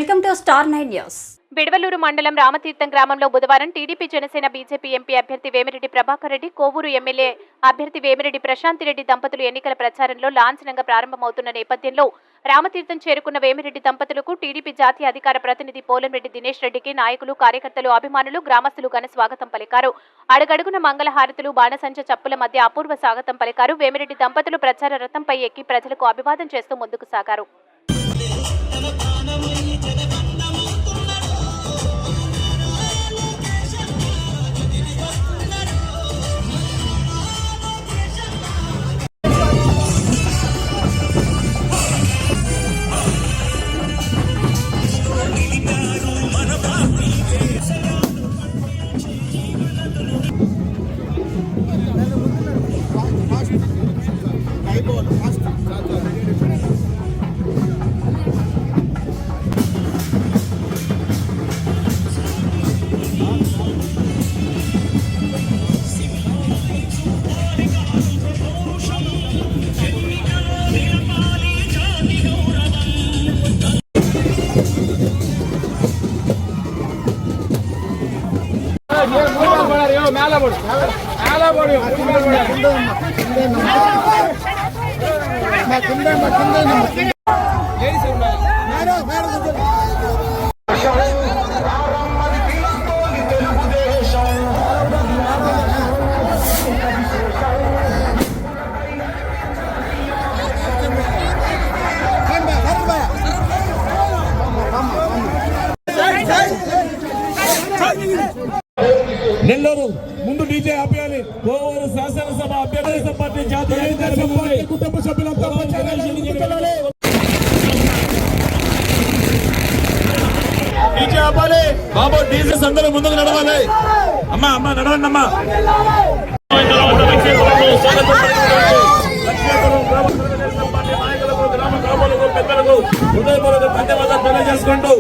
Welcome to star 9 news. Bidavaluru మండలం రామతీర్థం గ్రామంలో బుధవారం టీడీపీ జనసేన బీజేపీ ఎంపీ అభ్యర్థి వేమిరెడ్డి ప్రభాకర్ రెడ్డి, కోవూరు ఎమ్మెల్యే అభ్యర్థి వేమిరెడ్డి ప్రశాంత్ రెడ్డి దంపతులు ఎన్నికల ప్రచారంలో లాంఛనంగా ప్రారంభమవుతున్న నేపథ్యంలో రామతీర్థం చేరుకున్న వేమిరెడ్డి దంపతులకు టీడీపీ జాతీయ అధికార ప్రతినిధి పోలంరెడ్డి దినేష్ రెడ్డికి నాయకులు, కార్యకర్తలు, అభిమానులు, గ్రామస్తులు ఘన స్వాగతం పలికారు. అడుగడుగున మంగళహారతులు, బాణసంచ చప్పుల మధ్య అపూర్వ స్వాగతం పలికారు. వేమిరెడ్డి దంపతులు ప్రచార రథంపై ఎక్కి ప్రజలకు అభివాదం చేస్తూ ముందుకు సాగారు. నెల్లూరు ముందు డీజే ఆపేయాలి. కోవూరు శాసనసభ అభ్యర్థి పార్టీ జాతీయ కుటుంబ సభ్యులంతా డీజే ఆపాలి. బాబు డీజే అందరూ ముందుకు నడవాలి. అమ్మా నడవండి అమ్మా. హృదయపూర్వక ధన్యవాదాలు తెలియజేసుకుంటూ